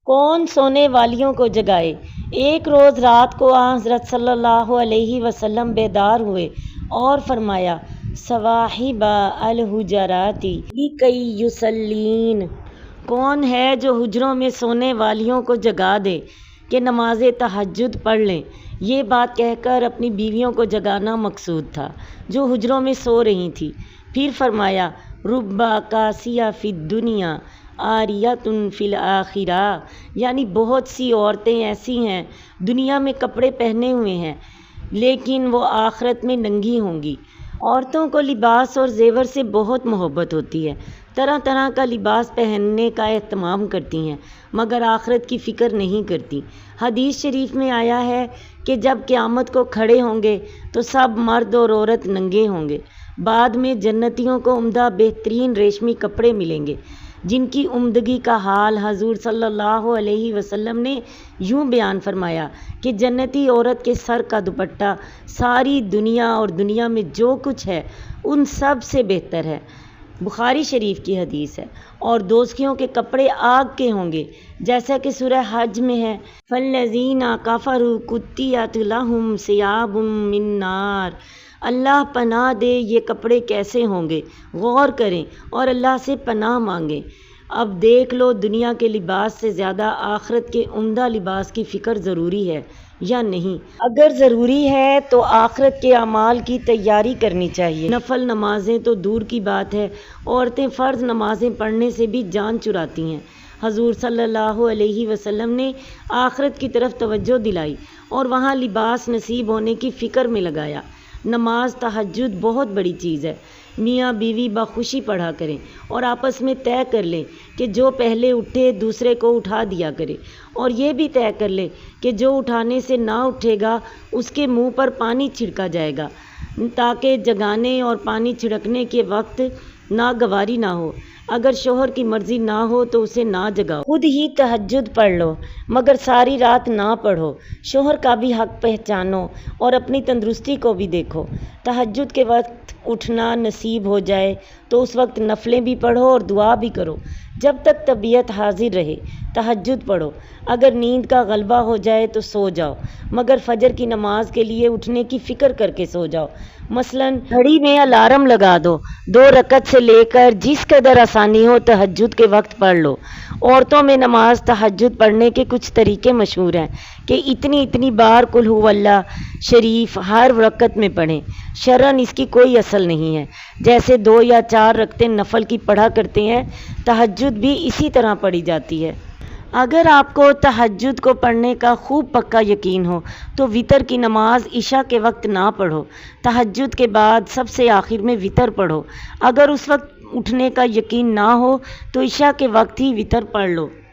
کون سونے والیوں کو جگائے؟ ایک روز رات کو آن حضرت صلی اللہ علیہ وسلم بیدار ہوئے اور فرمایا صواحب الحجراتی لکی یصلین، کون ہے جو حجروں میں سونے والیوں کو جگا دے کہ نماز تہجد پڑھ لیں۔ یہ بات کہہ کر اپنی بیویوں کو جگانا مقصود تھا جو حجروں میں سو رہی تھیں۔ پھر فرمایا رب کاسیہ فی الدنیا عاریۃ فی الآخرہ، یعنی بہت سی عورتیں ایسی ہیں دنیا میں کپڑے پہنے ہوئے ہیں لیکن وہ آخرت میں ننگی ہوں گی۔ عورتوں کو لباس اور زیور سے بہت محبت ہوتی ہے، طرح طرح کا لباس پہننے کا اہتمام کرتی ہیں مگر آخرت کی فکر نہیں کرتی۔ حدیث شریف میں آیا ہے کہ جب قیامت کو کھڑے ہوں گے تو سب مرد اور عورت ننگے ہوں گے۔ بعد میں جنتیوں کو عمدہ بہترین ریشمی کپڑے ملیں گے جن کی عمدگی کا حال حضور صلی اللہ علیہ وسلم نے یوں بیان فرمایا کہ جنتی عورت کے سر کا دوپٹہ ساری دنیا اور دنیا میں جو کچھ ہے ان سب سے بہتر ہے۔ بخاری شریف کی حدیث ہے۔ اور دوزخیوں کے کپڑے آگ کے ہوں گے جیسا کہ سورہ حج میں ہے فالذین کفروا قطعت لہم ثیاب من نار۔ اللہ پناہ دے یہ کپڑے کیسے ہوں گے، غور کریں اور اللہ سے پناہ مانگیں۔ اب دیکھ لو دنیا کے لباس سے زیادہ آخرت کے عمدہ لباس کی فکر ضروری ہے یا نہیں؟ اگر ضروری ہے تو آخرت کے اعمال کی تیاری کرنی چاہیے۔ نفل نمازیں تو دور کی بات ہے، عورتیں فرض نمازیں پڑھنے سے بھی جان چراتی ہیں۔ حضور صلی اللہ علیہ وسلم نے آخرت کی طرف توجہ دلائی اور وہاں لباس نصیب ہونے کی فکر میں لگایا۔ نماز تہجد بہت بڑی چیز ہے۔ میاں بیوی بخوشی پڑھا کریں اور آپس میں طے کر لیں کہ جو پہلے اٹھے دوسرے کو اٹھا دیا کرے، اور یہ بھی طے کر لیں کہ جو اٹھانے سے نہ اٹھے گا اس کے منہ پر پانی چھڑکا جائے گا تاکہ جگانے اور پانی چھڑکنے کے وقت ناگواری نہ ہو۔ اگر شوہر کی مرضی نہ ہو تو اسے نہ جگاؤ، خود ہی تہجد پڑھ لو مگر ساری رات نہ پڑھو۔ شوہر کا بھی حق پہچانو اور اپنی تندرستی کو بھی دیکھو۔ تہجد کے وقت اٹھنا نصیب ہو جائے تو اس وقت نفلیں بھی پڑھو اور دعا بھی کرو جب تک طبیعت حاضر رہے۔ تہجد پڑھو، اگر نیند کا غلبہ ہو جائے تو سو جاؤ مگر فجر کی نماز کے لیے اٹھنے کی فکر کر کے سو جاؤ۔ مثلاً گھڑی میں الارم لگا دو، 2 رکعت سے لے کر جس قدر آسانی ہو تہجد کے وقت پڑھ لو۔ عورتوں میں نماز تہجد پڑھنے کے کچھ طریقے مشہور ہیں کہ اتنی بار قل ھو اللہ شریف ہر رکعت میں پڑھیں۔ شرعاً اس کی کوئی اصل نہیں ہے، جیسے 2 یا 4 رکعتیں نفل کی پڑھا کرتے ہیں تہجد بھی اسی طرح پڑھی جاتی ہے۔ اگر آپ کو تہجد کو پڑھنے کا خوب پکا یقین ہو تو وتر کی نماز عشاء کے وقت نہ پڑھو، تہجد کے بعد سب سے آخر میں وتر پڑھو۔ اگر اس وقت اٹھنے کا یقین نہ ہو تو عشاء کے وقت ہی وتر پڑھ لو۔